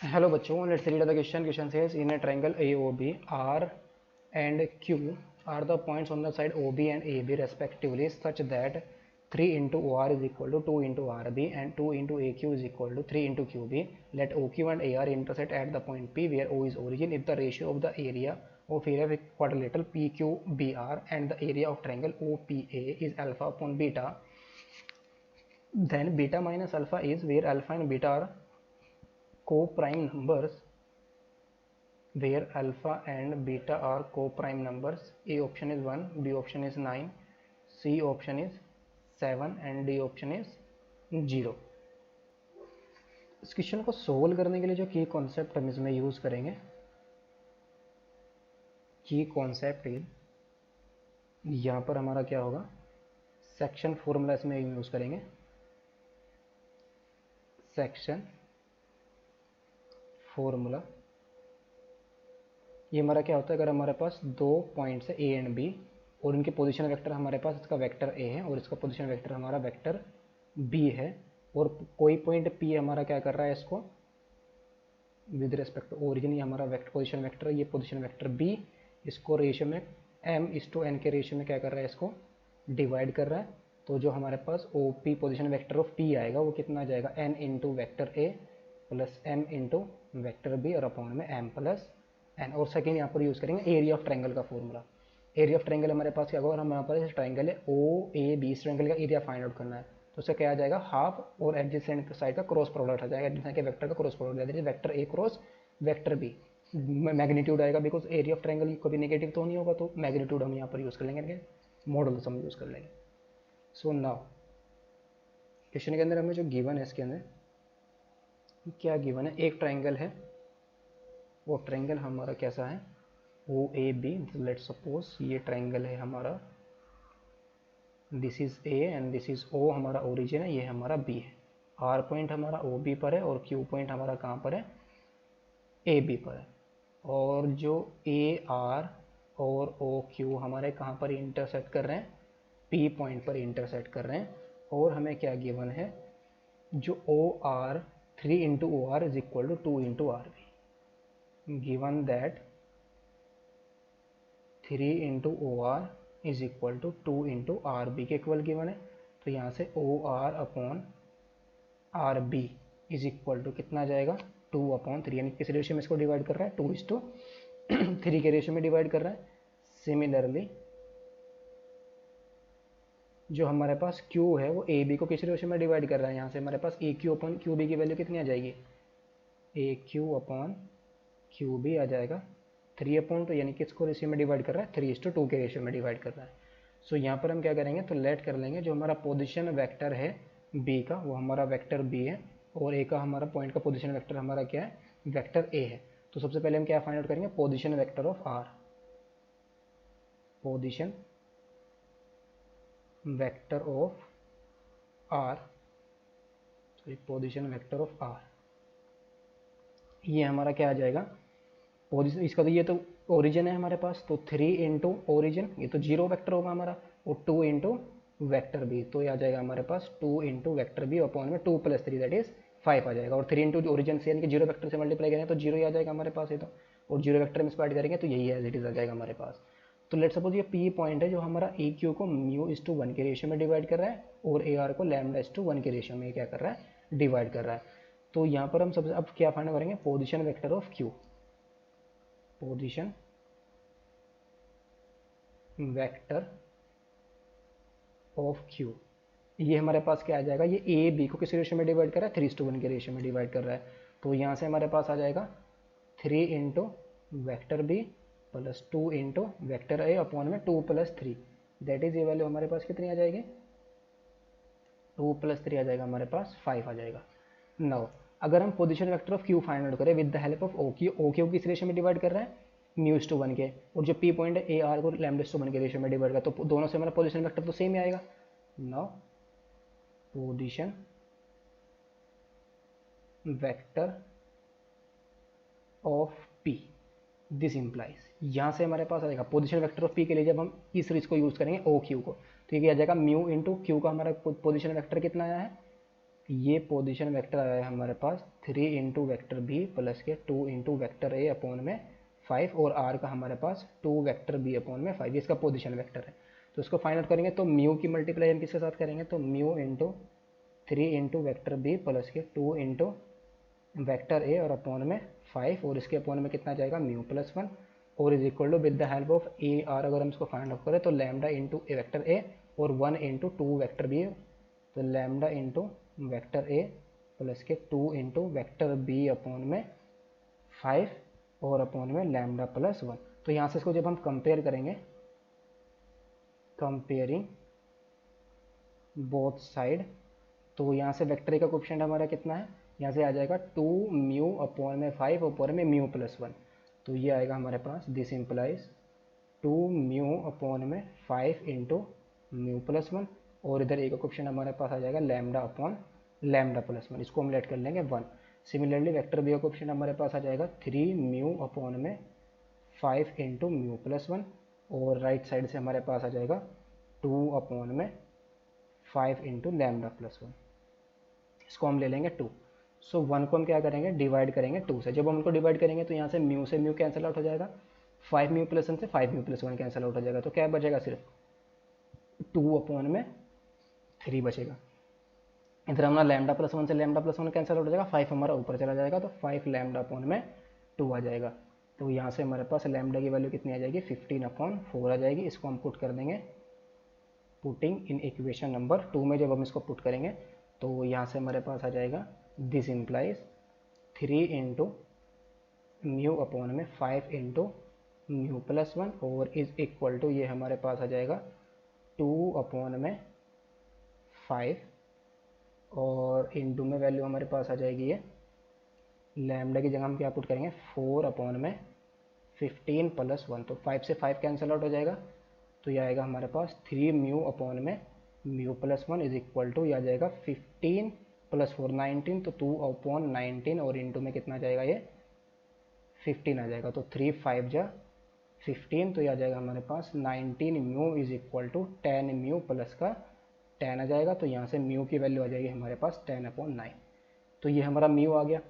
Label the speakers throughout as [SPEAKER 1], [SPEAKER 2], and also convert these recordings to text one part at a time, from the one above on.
[SPEAKER 1] Hello बच्चों, let's read the question. Question says in a triangle AOB, R and Q are the points on the side OB and AB respectively, such that 3 into OR is equal to 2 into RB and 2 into AQ is equal to 3 into QB. Let OQ and AR intersect at the point P where O is origin. If the ratio of the area of quadrilateral PQBR and the area of triangle OPA is alpha upon beta, then beta minus alpha is where alpha and beta are co-prime numbers, where alpha and beta are co-prime numbers. A option is 1, B option is 9, C option is 7 and D option is 0. इस question को solve करने के लिए जो की concept हम इसमें use करेंगे, की कॉन्सेप्ट इज यहाँ पर हमारा क्या होगा, सेक्शन फॉर्मूला इसमें यूज करेंगे. सेक्शन फॉर्मूला ये हमारा क्या होता है, अगर हमारे पास दो पॉइंट्स है ए एंड बी और इनके पोजीशन वेक्टर हमारे पास, इसका वेक्टर ए है और इसका पोजीशन वेक्टर हमारा वेक्टर बी है, और कोई पॉइंट पी हमारा क्या कर रहा है, इसको विद रिस्पेक्ट टू ओरिजिन ये हमारा वेक्टर पोजीशन वेक्टर, ये पोजीशन वेक्टर बी, इसको रेशियो में m/n के रेशियो में क्या कर रहा है, इसको डिवाइड कर रहा है. तो जो हमारे पास O P position vector of P आएगा वो कितना आ जाएगा, n into vector A plus m into vector B और अपॉन में m प्लस n. और सेकेंड यहाँ पर यूज़ करेंगे एरिया ऑफ ट्रायंगल का फॉर्मूला. एरिया ऑफ ट्रायंगल हमारे पास क्या होगा, और हम यहाँ पर ट्रायंगल है ओ ए बी, इस ट्रायंगल का एरिया फाइंड आउट करना है. तो उससे क्या आ जाएगा, हाफ और एडजेसेंट साइड का क्रॉस प्रोडक्ट आ जाएगा, एडजेसेंट के वेक्टर का cross product, vector A cross vector B. Magnitude आएगा बिकॉज एरिया ऑफ ट्रायंगल कभी नेगेटिव तो नहीं होगा, तो मैग्नीट्यूड हम यहाँ पर यूज़ कर लेंगे, मॉडल सम यूज़ कर लेंगे. सो नाउ क्वेश्चन के अंदर हमें जो गिवन है, इसके अंदर क्या गिवन है, एक ट्रायंगल है, वो ट्रायंगल हमारा कैसा है, O A B. Let's suppose ये ट्रायंगल है हमारा, this is A and this is O, हमारा ओरिजिन है, ये हमारा बी है. आर पॉइंट हमारा ओ बी पर है और क्यू पॉइंट हमारा कहाँ पर है, ए बी पर है. और जो ए आर और ओ क्यू हमारे कहाँ पर इंटरसेक्ट कर रहे हैं, पी पॉइंट पर इंटरसेक्ट कर रहे हैं. और हमें क्या गिवन है, जो O R 3 into O R is equal to 2 into R B. Given that 3 into O R is equal to 2 into R B के इक्वल गिवन है. तो यहाँ से O R upon R B is equal to कितना आ जाएगा, 2/3, यानी किस रेशियो में इसको डिवाइड कर रहा है, 2:3 के रेशियो में डिवाइड कर रहा है. सिमिलरली जो हमारे पास Q है वो ए बी को किस रेशियो में डिवाइड कर रहा है, यहाँ से हमारे पास ए क्यू अपॉन क्यू बी की वैल्यू कितनी आ जाएगी, ए क्यू अपॉन क्यू बी आ जाएगा 3/2, यानी किसको रेशियो में डिवाइड कर रहा है, 3:2 के रेशियो में डिवाइड कर रहा है. सो यहाँ पर हम क्या करेंगे, तो लेट कर लेंगे जो हमारा पोजिशन वेक्टर है बी का, वो हमारा वेक्टर बी है, और ए का हमारा पॉइंट का पोजीशन वेक्टर हमारा क्या है, वेक्टर ए है. तो सबसे पहले हम क्या फाइंड आउट करेंगे, position vector of R, position vector of R, sorry position vector of R, ये हमारा क्या आ जाएगा, पोजीशन इसका, तो ये तो ओरिजिन है हमारे पास, तो 3 इंटू ओरिजिन, ये तो 0 वेक्टर होगा हमारा, और 2 इंटू वेक्टर बी, तो ये आ जाएगा हमारे पास 2 इंटू वेक्टर बी अपॉन में 2 + 3 दैट इज 5 आ जाएगा. और 3 इंटू ओरिजिन से यानी कि 0 वेक्टर से मल्टीप्लाई करेंगे तो 0 ही आ जाएगा हमारे पास, ये तो, और 0 वेक्टर में स्प्लिट करेंगे तो यही है, एज इट इज आ जाएगा हमारे पास. तो लेट सपोज ये पी पॉइंट है जो हमारा ए क्यू को μ/1 के रेशियो में डिवाइड कर रहा है, और ए आर को λ/1 के रेशियो में क्या कर रहा है, डिवाइड कर रहा है. तो यहाँ पर हम सबसे अब क्या फाइंड करेंगे, position vector of Q, position vector of Q, ये हमारे पास क्या आ जाएगा, ये ए बी को किस रेशियो में डिवाइड कर रहा है, 3:1 के रेशियो में डिवाइड कर रहा है. तो यहाँ से हमारे पास आ जाएगा 3 into vector B plus 2 into vector A upon में 2 + 3, दैट इज ये वैल्यू हमारे पास कितनी आ जाएगी, 2 + 3 आ जाएगा हमारे पास 5 आ जाएगा. नाउ अगर हम position vector of Q find out करें with the help of O Q किस रेशियो में डिवाइड कर रहा है, μ/1 के, और जो पी पॉइंट है ए आर को λ/1 के रेशियो में डिवाइड कर, तो दोनों से हमारा पोजीशन वेक्टर तो सेम ही आएगा. Now position vector of P, this implies, यहाँ से हमारे पास आएगा पोजीशन वेक्टर ऑफ पी के लिए जब हम इस रिच को यूज़ करेंगे ओ क्यू को, तो ये आ जाएगा म्यू इंटू क्यू का हमारा पोजीशन वेक्टर कितना आया है, ये पोजीशन वेक्टर आया है हमारे पास 3 इंटू वैक्टर बी प्लस के 2 इंटू वैक्टर ए अपॉन में 5 और आर का हमारे पास 2 वैक्टर बी अपॉन में 5, इसका पोजीशन वेक्टर है। तो इसको फाइंड आउट करेंगे तो म्यू की मल्टीप्लाई हम किसके साथ करेंगे, तो mu into 3 into vector B plus के 2 इंटू वैक्टर ए और अपॉन में 5, और इसके अपॉन में कितना जाएगा म्यू प्लस 1, और is equal to with the help of A R अगर हम इसको फाइंड आउट करें तो lambda into A vector A और 1 इंटू 2 वैक्टर बी, तो lambda into vector A plus के 2 इंटू वैक्टर बी अपॉन में 5 और अपॉन में लैम्डा प्लस 1। तो यहाँ से इसको जब हम कंपेयर करेंगे, कंपेयरिंग बोथ साइड, तो यहाँ से वेक्टर ए का कोएफिशिएंट हमारा कितना है, यहाँ से आ जाएगा 2 म्यू अपॉन में 5 अपॉन में म्यू प्लस 1, तो ये आएगा हमारे पास दिस इम्प्लाइज 2 म्यू अपॉन में 5 इंटू म्यू प्लस 1, और इधर ए का कोएफिशिएंट हमारे पास आ जाएगा लैम्डा अपॉन लैम्डा प्लस 1, इसको हम लेट कर लेंगे 1। सिमिलरली वेक्टर बी का कोएफिशिएंट हमारे पास आ जाएगा 3 म्यू अपॉन में 5 इंटू म्यू प्लस 1, और राइट साइड से हमारे पास आ जाएगा 2 अपॉन में 5 इंटू लैम्डा प्लस 1, इसको हम ले लेंगे 2। सो 1 को हम क्या करेंगे, डिवाइड करेंगे 2 से। जब हम उनको डिवाइड करेंगे तो यहाँ से म्यू कैंसिल आउट हो जाएगा, 5 म्यू प्लस 1 से 5 म्यू प्लस 1 कैंसिल आउट हो जाएगा, तो क्या बचेगा, सिर्फ 2 अपॉन में 3 बचेगा। इधर हमारा लैम्डा प्लस 1 से लैम्डा प्लस 1 कैंसिल आउट हो जाएगा, 5 हमारा ऊपर चला जाएगा, तो 5 लैम्डा अपॉन में 2 आ जाएगा। तो यहाँ से हमारे पास लैम्डा की वैल्यू कितनी आ जाएगी, 15 अपॉन 4 आ जाएगी। इसको हम पुट कर देंगे, पुटिंग इन इक्वेशन नंबर 2 में जब हम इसको पुट करेंगे तो यहाँ से हमारे पास आ जाएगा this implies 3 into mu upon में 5 इंटू म्यू प्लस 1, और इज इक्वल टू ये हमारे पास आ जाएगा 2 अपॉन में 5, और इंटू में वैल्यू हमारे पास आ जाएगी ये लैम्डा की जगह हम क्या पुट करेंगे 4 अपॉन में 15 प्लस 1, तो 5 से 5 कैंसिल आउट हो जाएगा, तो ये आएगा हमारे पास 3 म्यू अपॉन में mu plus 1 is equal to, ये आ जाएगा 15 प्लस 4 19, तो 2 अपॉन 19, और इंटू में कितना जाएगा ये 15 आ जाएगा, तो 3 5 जा 15, तो ये आ जाएगा हमारे पास 19 mu is equal to 10 mu plus का 10 आ जाएगा। तो यहाँ से म्यू की वैल्यू आ जाएगी हमारे पास 10 अपॉन 9, तो ये हमारा म्यू आ गया,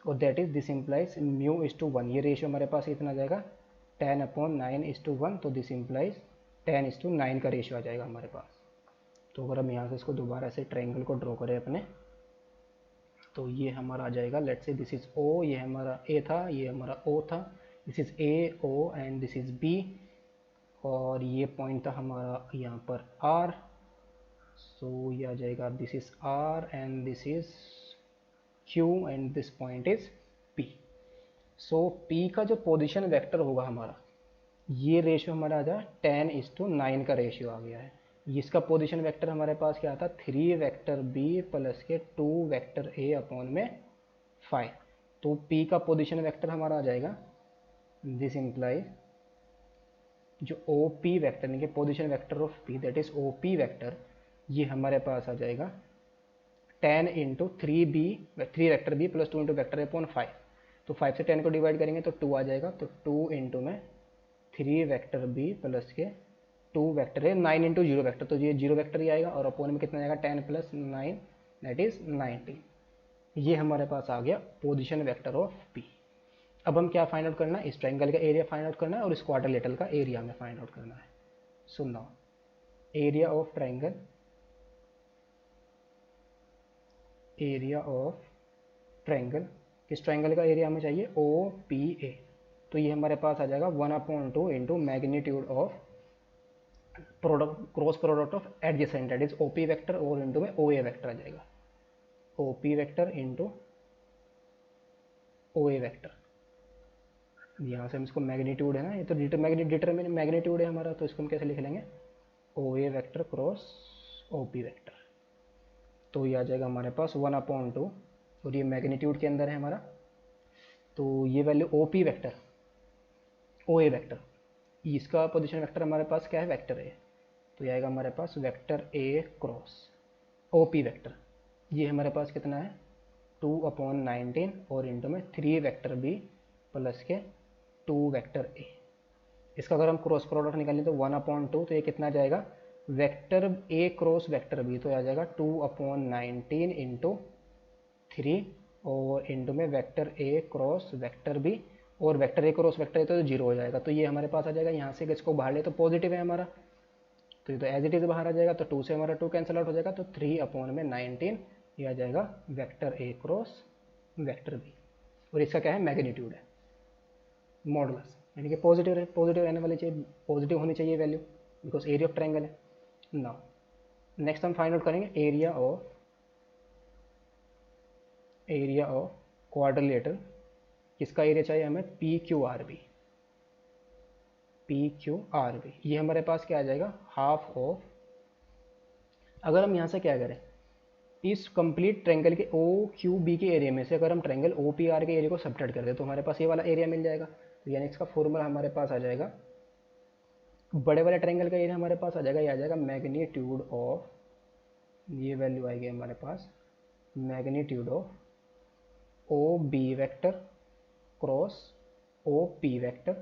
[SPEAKER 1] और that is this implies mu is to 1, ये रेशियो हमारे पास इतना आ जाएगा 10 अपॉन 9 इज टू 1, तो दिस इम्प्लाइज 10 इज टू 9 का रेशियो आ जाएगा हमारे पास। तो अगर हम यहाँ से इसको दोबारा से ट्रायंगल को ड्रॉ करें अपने, तो ये हमारा आ जाएगा, लेट्स से दिस इज ओ, ये हमारा ए था, ये हमारा ओ था, this is A O and this is B, और ये पॉइंट था हमारा यहाँ पर आर, सो ये आ जाएगा this is R and this is Q and this point is P। So P का जो पोजीशन वेक्टर होगा हमारा, ये रेशियो हमारा आ जाए 10:9 का रेशियो आ गया है। इसका पोजीशन वेक्टर हमारे पास क्या आता, 3 वेक्टर B प्लस के 2 वेक्टर A अपॉन में 5, तो P का पोजीशन वेक्टर हमारा आ जाएगा, दिस इम्प्लाइज जो OP वेक्टर यानी कि position vector of P that is OP vector, ये हमारे पास आ जाएगा 10 into 3 vector B plus 2 into vector A upon 5, तो 5 से 10 को डिवाइड करेंगे तो 2 आ जाएगा, तो 2 इंटू में 3 वेक्टर बी प्लस के 2 वेक्टर है 9 इंटू 0 वेक्टर, तो ये 0 वेक्टर ही आएगा, और अपॉन में कितना आएगा 10 प्लस 9 दैट इज 19। ये हमारे पास आ गया पोजीशन वेक्टर ऑफ पी। अब हम क्या फाइंड आउट करना है, इस ट्रायंगल का एरिया फाइंड आउट करना है और इस क्वाड्रिलेटरल का एरिया हमें फाइंड आउट करना है। So now area of triangle, area of triangle, किस ट्रायंगल का एरिया हमें चाहिए ओ पी ए, तो ये हमारे पास आ जाएगा 1/2 into magnitude of product cross product of adjacent that is OP vector और इंटू में ओ ए वेक्टर आ जाएगा, OP vector into O A vector. यहाँ से हम इसको मैग्नीट्यूड है ना, ये तो डिटरमिनेंट मैग्नीट्यूड है हमारा, तो इसको हम कैसे लिख लेंगे O A vector cross O P vector, तो ये आ जाएगा हमारे पास 1/2 और ये मैग्नीट्यूड के अंदर है हमारा, तो ये value O P vector O A vector, इसका पोजीशन वेक्टर हमारे पास क्या है वेक्टर ए, तो ये आएगा हमारे पास vector A cross O P vector, ये हमारे पास कितना है 2/19 और इंटू में 3 वेक्टर बी प्लस के 2 वेक्टर ए। इसका अगर हम क्रॉस प्रोडक्ट निकालें तो 1/2, तो ये कितना जाएगा vector A cross vector B, तो आ जाएगा 2/19 इंटू 3 और इंटू में vector A cross vector B, और vector A cross vector A तो 0 हो जाएगा, तो ये हमारे पास आ जाएगा। यहाँ से इसको बाहर ले तो पॉजिटिव है हमारा, तो ये तो एज इट इज़ बाहर आ जाएगा, तो 2 से हमारा 2 कैंसिल आउट हो जाएगा, तो 3/19 ये आ जाएगा vector A cross vector B. और इसका क्या है, मैग्नीट्यूड है, मॉडुलस, यानी कि पॉजिटिव रहने वाली चाहिए, पॉजिटिव होनी चाहिए value, because area of triangle है। नाउ नेक्स्ट हम फाइंड आउट करेंगे एरिया ऑफ क्वाड्रिलेटरल। किसका एरिया चाहिए हमें, PQRB। ये हमारे पास क्या आ जाएगा, हाफ ऑफ, अगर हम यहाँ से क्या करें, इस कंप्लीट ट्रायंगल के OQB के एरिया में से अगर हम ट्रायंगल OPR के एरिया को सब्ट्रैक्ट कर दें तो हमारे पास ये वाला एरिया मिल जाएगा। तो यानी इसका फॉर्मूला हमारे पास आ जाएगा, बड़े वाले ट्रायंगल का एरिया हमारे पास आ जाएगा, ये आ जाएगा मैग्नीट्यूड ऑफ, ये वैल्यू आएगी हमारे पास magnitude of OB vector cross OP vector,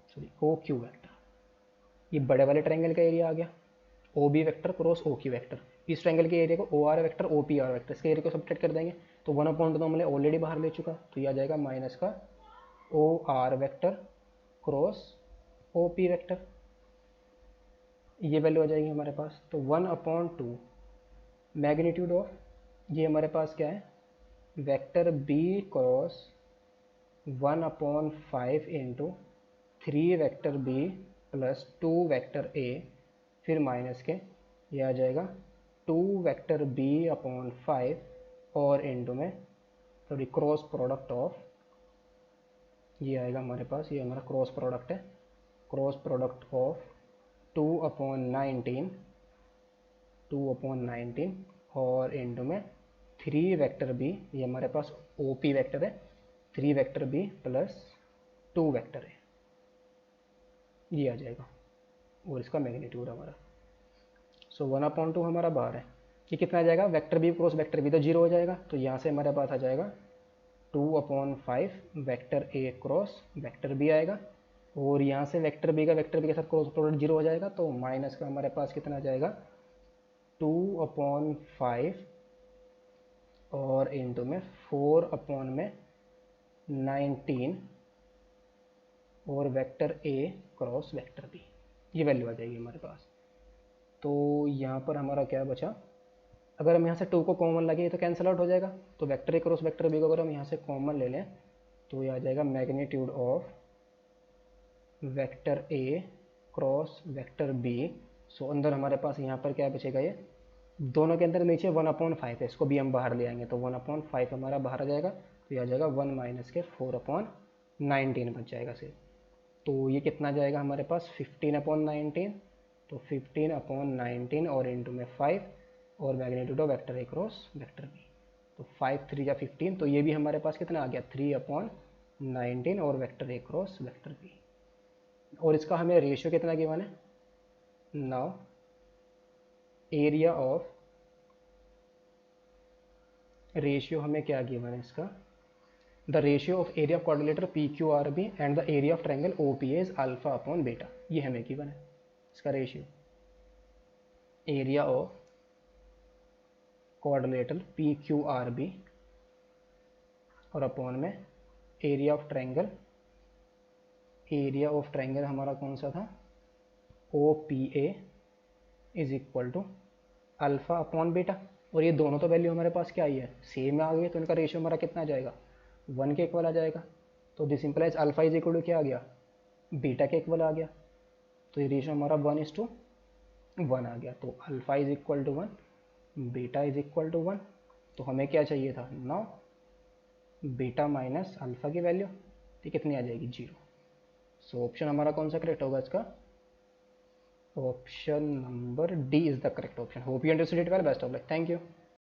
[SPEAKER 1] sorry OQ vector. ये बड़े वाले ट्रायंगल का एरिया आ गया, OB vector cross OQ vector. इस ट्रायंगल के एरिया को OR वेक्टर OPR वेक्टर, इसके एरिया को सब्ट्रैक्ट कर देंगे तो 1/2 हमने ऑलरेडी बाहर ले चुका, तो ये आ जाएगा माइनस का OR vector cross OP vector, ये वैल्यू आ जाएगी हमारे पास। तो 1/2 मैग्नीट्यूड ऑफ, ये हमारे पास क्या है, vector B cross 1/5 into 3 vector B plus 2 vector A, फिर माइनस के ये आ जाएगा 2 वेक्टर B/5 और इंटू में थोड़ी क्रॉस प्रोडक्ट ऑफ, ये आएगा हमारे पास, ये हमारा क्रॉस प्रोडक्ट है, क्रॉस प्रोडक्ट ऑफ 2/19 और इंटू में 3 वेक्टर B, ये हमारे पास OP वेक्टर है, 3 वेक्टर B प्लस 2 वेक्टर है, ये आ जाएगा, और इसका मैग्नीट्यूड हमारा। सो 1/2 हमारा बाहर है, ये कितना आ जाएगा, vector B cross vector B तो 0 हो जाएगा, तो यहाँ से हमारे पास आ जाएगा 2/5 vector A cross vector B आएगा, और यहाँ से वेक्टर B के साथ क्रॉस प्रोडक्ट 0 हो जाएगा, तो माइनस का हमारे पास कितना आ जाएगा 2/5 और इंटू में 4/19 और vector A cross vector B, ये वैल्यू आ जाएगी हमारे पास। तो यहाँ पर हमारा क्या बचा, अगर हम यहाँ से 2 को कॉमन लगे तो कैंसिल आउट हो जाएगा, तो vector A cross vector B को अगर हम यहाँ से कॉमन ले लें तो ये आ जाएगा magnitude of vector A cross vector B। सो अंदर हमारे पास यहाँ पर क्या बचेगा, ये दोनों के अंदर नीचे 1/5 है, इसको भी हम बाहर ले आएंगे तो 1/5 हमारा बाहर आ जाएगा, तो ये आ जाएगा 1 माइनस के 4/19 बच जाएगा सिर्फ। तो ये कितना जाएगा हमारे पास 15/19, तो 15/19 और इंटू में 5 और magnitude of vector A cross vector B, तो 5 3 या 15, तो ये भी हमारे पास कितना आ गया 3/19 और vector A cross vector B। और इसका हमें रेशियो कितना गिवन है, नाउ एरिया ऑफ, रेशियो हमें क्या गिवन है इसका, the ratio of area of quadrilateral PQRB and the area of triangle OPA is α/β, ये हमें गिवन है इसका ratio, area of quadrilateral PQRB और अपॉन में एरिया ऑफ ट्रायंगल हमारा कौन सा था, OPA इज इक्वल टू α/β। और ये दोनों तो वैल्यू हमारे पास क्या आई है, सेम आ गई, तो इनका रेशियो हमारा कितना आ जाएगा, 1 के इक्वल आ जाएगा। तो this implies alpha is equal to क्या आ गया, बीटा के इक्वल आ गया, तो ये रेशियो हमारा 1:1 आ गया। तो alpha is equal to 1, beta is equal to 1, तो हमें क्या चाहिए था, नाउ बीटा माइनस अल्फा की वैल्यू, तो कितनी आ जाएगी 0। सो ऑप्शन हमारा कौन सा करेक्ट होगा इसका, option number D is the correct option. Hope you understood it well, best of luck, thank you.